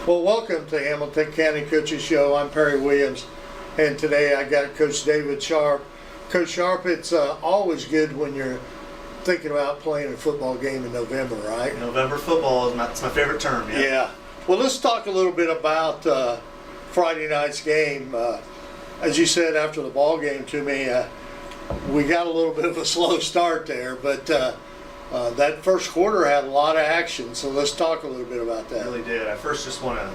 Well, welcome to Hamilton County Coaches Show. I'm Perry Williams, and today I got Coach David Sharpe. Coach Sharpe, it's always good when you're thinking about playing a football game in November, right? November football is my favorite term. Yeah. Well, let's talk a little bit about Friday night's game. As you said after the ball game to me, we got a little bit of a slow start there, but that first quarter had a lot of action, so let's talk a little bit about that. It really did. I first just want to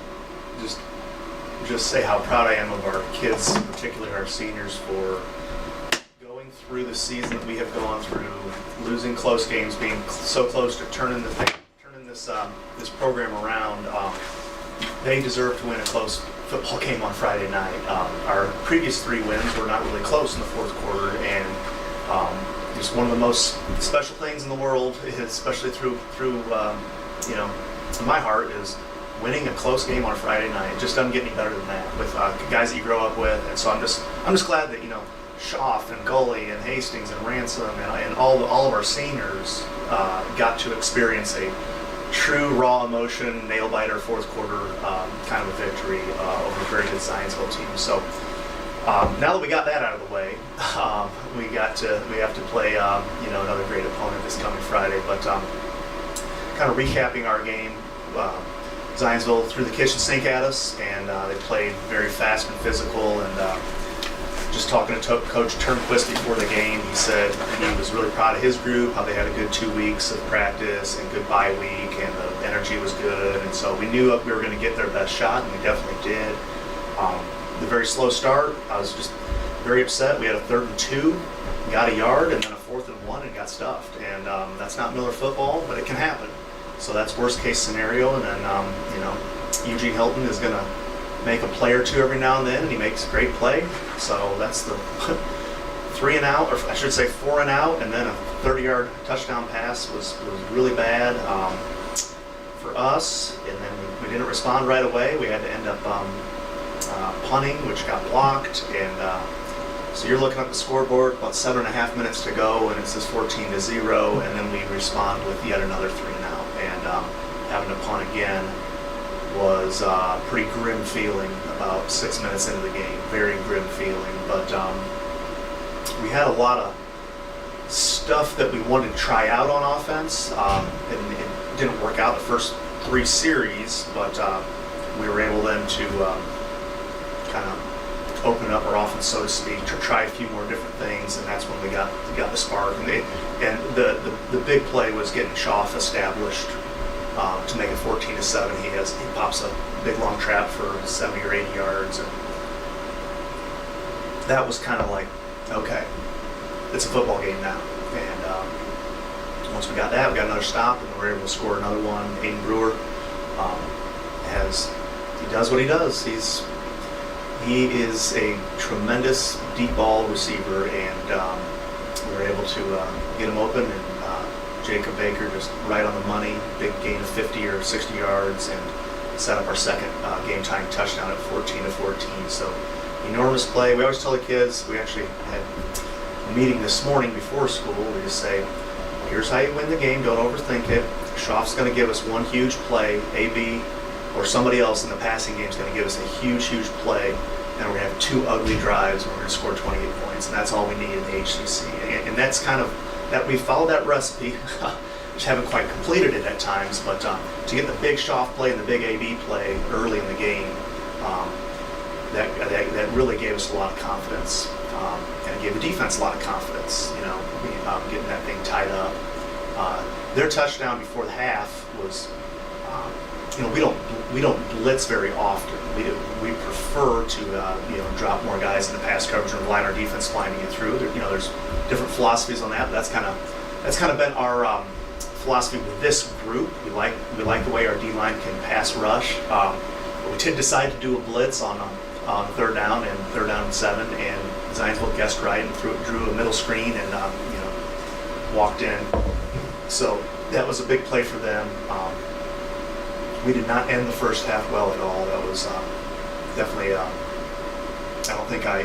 just say how proud I am of our kids, particularly our seniors, for going through the season that we have gone through, losing close games, being so close to turning this program around. They deserve to win a close football game on Friday night. Our previous 3 wins were not really close in the fourth quarter, and just one of the most special things in the world, especially through in my heart, is winning a close game on a Friday night. It just doesn't get any better than that with guys that you grow up with, and so I'm just glad that Sharpe and Gully and Hastings and Ransom and all of our seniors got to experience a true raw emotion, nail biter fourth quarter kind of a victory over a very good Zionsville team. So. Now that we got that out of the way, we have to play another great opponent this coming Friday. But kind of recapping our game, Zionsville threw the kitchen sink at us, and they played very fast and physical. And just talking to Coach Turnquist before the game, he said he was really proud of his group, how they had a good 2 weeks of practice and good bye week, and the energy was good. And so we knew we were going to get their best shot, and we definitely did. The very slow start, I was just very upset. We had a 3rd and 2, got a yard, and then a 4th and 1 and got stuffed. And that's not Miller football, but it can happen. So that's worst case scenario. And then Eugene Hilton is going to make a play or 2 every now and then, and he makes a great play. So that's the 3 and out, or I should say 4 and out, and then a 30-yard touchdown pass was really bad for us. And then we didn't respond right away. We had to end up punting, which got blocked, and so you're looking at the scoreboard, about 7.5 minutes to go, and it's just 14-0, and then we respond with yet another 3 and out, and having to punt again was a pretty grim feeling about 6 minutes into the game, very grim feeling. But we had a lot of stuff that we wanted to try out on offense, and it didn't work out the first 3 series, but we were able then to kind of open up our offense, so to speak, to try a few more different things, and that's when we got the spark. And the big play was getting Sharpe established to make it 14-7. He pops a big long trap for 70 or 80 yards, and that was kind of like, okay, it's a football game now. And once we got that, we got another stop, and we were able to score another one. Aiden Brewer he does what he does. He is a tremendous deep ball receiver, and we were able to get him open, and Jacob Baker just right on the money, big gain of 50 or 60 yards, and set up our second game-time touchdown at 14-14. So enormous play. We always tell the kids, we actually had a meeting this morning before school, we just say, well, here's how you win the game, don't overthink it. Sharpe's going to give us one huge play, AB, or somebody else in the passing game is going to give us a huge play, and we're going to have 2 ugly drives, and we're going to score 28 points, and that's all we need in the HCC. And that's kind of, that we followed that recipe, which haven't quite completed it at times, but to get the big Sharpe play and the big AB play early in the game, that really gave us a lot of confidence, and it gave the defense a lot of confidence, getting that thing tied up. Their touchdown before the half was, we don't blitz very often. We prefer to drop more guys in the pass coverage and rely on our defense line to get through. There's different philosophies on that, but that's kind of been our philosophy with this group. We like the way our D line can pass rush. But we did decide to do a blitz on 3rd down and 3rd down and 7, and Zionsville guessed right and drew a middle screen and walked in. So that was a big play for them. We did not end the first half well at all. That was definitely, I don't think I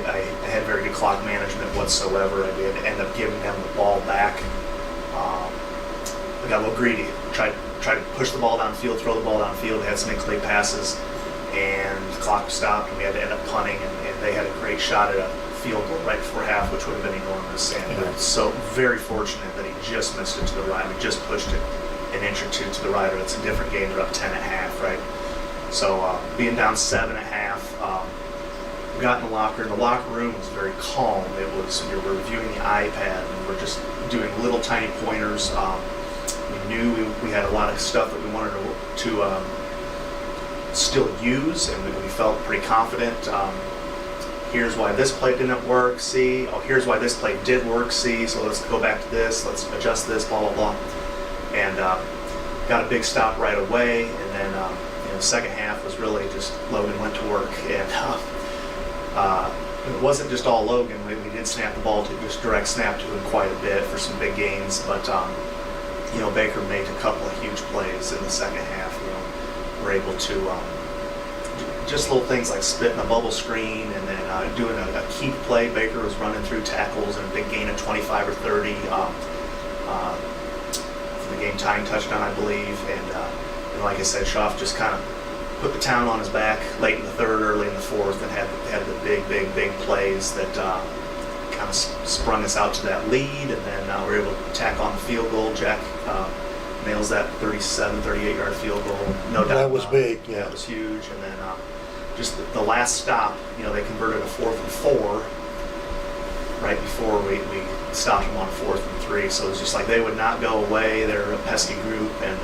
had very good clock management whatsoever. I did end up giving them the ball back. I got a little greedy, tried to push the ball downfield, throw the ball downfield. They had some incomplete passes. clock stopped and we had to end up punting, and they had a great shot at a field goal right before half, which would have been enormous. And Yeah. so very fortunate that he just missed it to the right. He just pushed it an inch or two to the right, or it's a different game. They're up 10 at half, right? So being down 7 at half, we got in the locker. The locker room was very calm. It was, we were reviewing the iPad and we're just doing little tiny pointers. We knew we had a lot of stuff that we wanted to still use, and we felt pretty confident. Here's why this play didn't work, see. Oh, here's why this play did work, see. So let's go back to this, let's adjust this, blah, blah, blah. And got a big stop right away. And then the second half was really just Logan went to work. And it wasn't just all Logan. We did snap the ball to just direct snap to him quite a bit for some big gains. But, Baker made a couple of huge plays in the second half. We're able to just little things like spitting a bubble screen and then doing a keep play. Baker was running through tackles and a big gain of 25 or 30 for the game tying touchdown, I believe. And like I said, Sharpe just kind of put the town on his back late in the third, early in the fourth, and had the big plays that kind of sprung us out to that lead. And then we were able to tack on the field goal. Jack nails that 37, 38-yard field goal. No doubt. That was big, yeah. That was huge. And then just the last stop, they converted a 4th and 4 right before we stopped them on 4th and 3. So it was just like they would not go away. They're a pesky group. And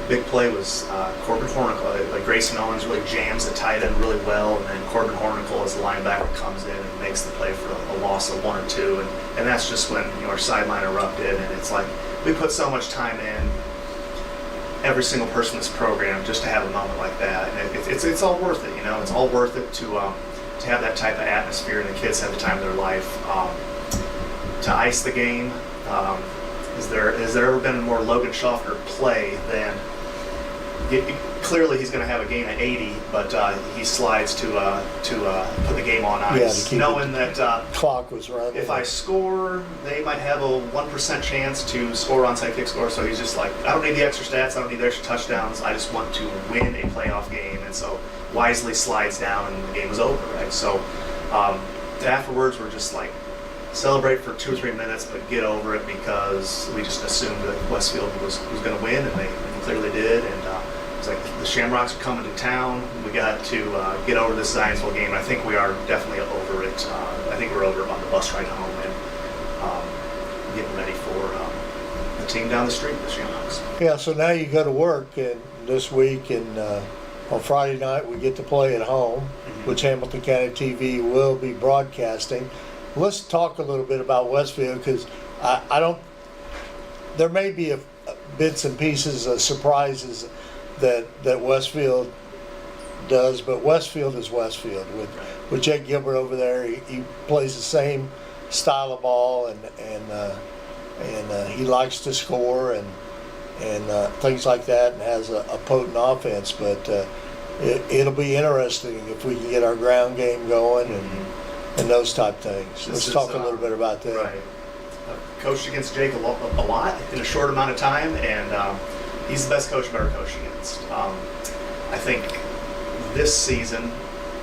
big play was Corbin Hornicle. Like Grayson Owens really jams the tight end really well, and then Corbin Hornicle as the linebacker comes in and makes the play for a loss of 1 or 2. And that's just when our sideline erupted, and it's like we put so much time in, every single person in this program, just to have a moment like that. And it's all worth it, It's all worth it to have that type of atmosphere, and the kids have the time of their life. To ice the game, has there ever been a more Logan Schaffner play than clearly he's going to have a gain of 80, but he slides to put the game on ice, knowing that clock was running. If I score, they might have a 1% chance to score onside kick score. So he's just like, I don't need the extra stats, I don't need the extra touchdowns. I just want to win a playoff game, and so wisely slides down, and the game was over, right? So afterwards, we're just like, celebrate for 2 or 3 minutes, but get over it, because we just assumed that Westfield was going to win, and they clearly did. And it's like the Shamrocks are coming to town. We got to get over this Zionsville game. I think we are definitely over it. I think we're over it on the bus ride home, and getting ready for the team down the street, the Shamrocks. Yeah, so now you go to work and this week, and on Friday night we get to play at home, which Hamilton County TV will be broadcasting. Let's talk a little bit about Westfield, because I don't. There may be bits and pieces of surprises that Westfield does, but Westfield is Westfield. With Jake Gilbert over there, he plays the same style of ball, and he likes to score and things like that, and has a potent offense. But it'll be interesting if we can get our ground game going and those type things. Let's talk a little bit about that. Right. Coached against Jake a lot in a short amount of time, and he's the best coach I've ever coached against. I think this season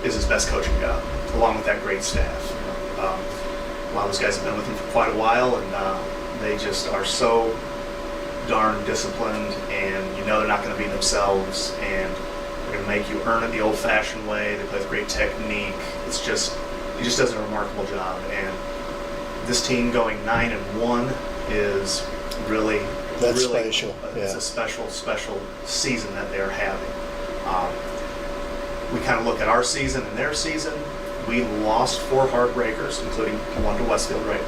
is his best coaching job, along with that great staff. A lot of those guys have been with him for quite a while, and they just are so darn disciplined, and they're not going to be themselves, and they're going to make you earn it the old-fashioned way. They play with great technique. He just does a remarkable job, and this team going 9-1 is really special. It's a special season that they're having. We kind of look at our season and their season. We lost 4 heartbreakers, including one to Westfield, right?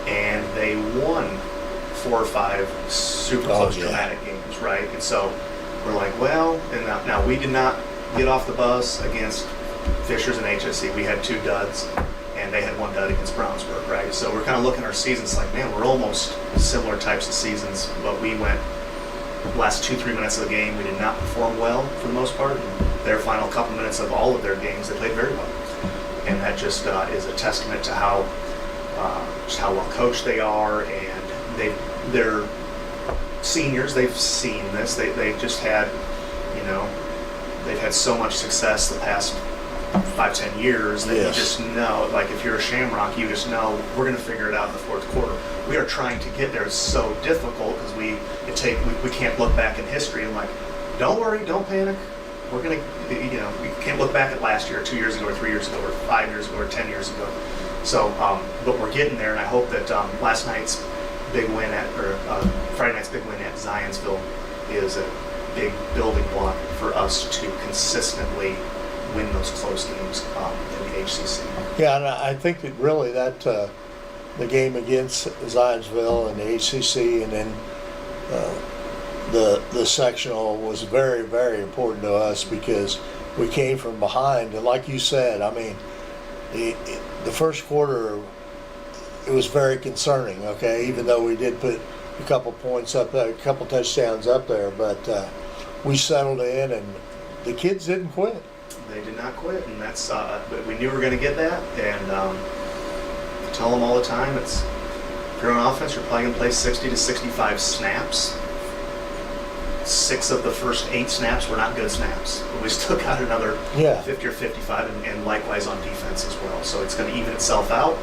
And they won 4 or 5 super close dramatic games, right? And so we're like, well, and now we did not get off the bus against Fishers and HSC. We had 2 duds, and they had 1 dud against Brownsburg, right? So we're kind of looking at our seasons like, man, we're almost similar types of seasons, but we went last 2-3 minutes of the game, we did not perform well for the most part. And their final couple minutes of all of their games, they played very well, and that just is a testament to how well coached they are, and they're seniors. They've seen this. They've just had, they've had so much success the past 5-10 years that Yes. you just know, like if you're a Shamrock, you just know we're going to figure it out in the fourth quarter. We are trying to get there. It's so difficult because we can't look back in history and like, don't worry, don't panic. We're going to, we can't look back at last year, or 2 years ago, or 3 years ago, or 5 years ago, or 10 years ago. So, but we're getting there, and I hope that last night's big win Friday night's big win at Zionsville is a big building block for us to consistently win those close games in the HCC. Yeah, and I think that really that the game against Zionsville and the HCC and then the sectional was very, very important to us because we came from behind. And like you said, I mean, the first quarter, it was very concerning, okay, even though we did put a couple points up there, a couple touchdowns up there, but we settled in and the kids didn't quit. They did not quit, and that's but we knew we were going to get that. And I tell them all the time, if you're on offense, you're probably going to play 60 to 65 snaps. 6 of the first 8 snaps were not good snaps, but we still got another 50 or 55, and likewise on defense as well. So it's going to even itself out.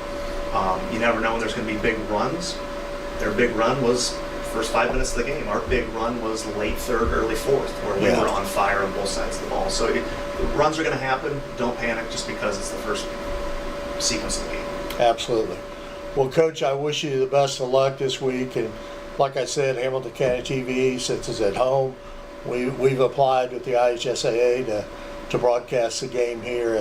You never know when there's going to be big runs. Their big run was first 5 minutes of the game. Our big run was late third, early fourth, where we were on fire on both sides of the ball. So runs are going to happen. Don't panic just because it's the first sequence of the game. Absolutely. Well, Coach, I wish you the best of luck this week. And like I said, Hamilton County TV, since it's at home, we've applied with the IHSAA to broadcast the game here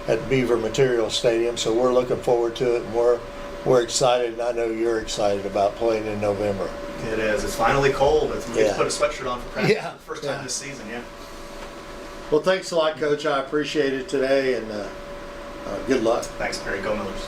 at Beaver Material Stadium. So we're looking forward to it, and we're excited, and I know you're excited about playing in November. It is. It's finally cold. We get to put a sweatshirt on for practice for the first time this season, Well, thanks a lot, Coach. I appreciate it today, and good luck. Thanks, Perry. Go Millers.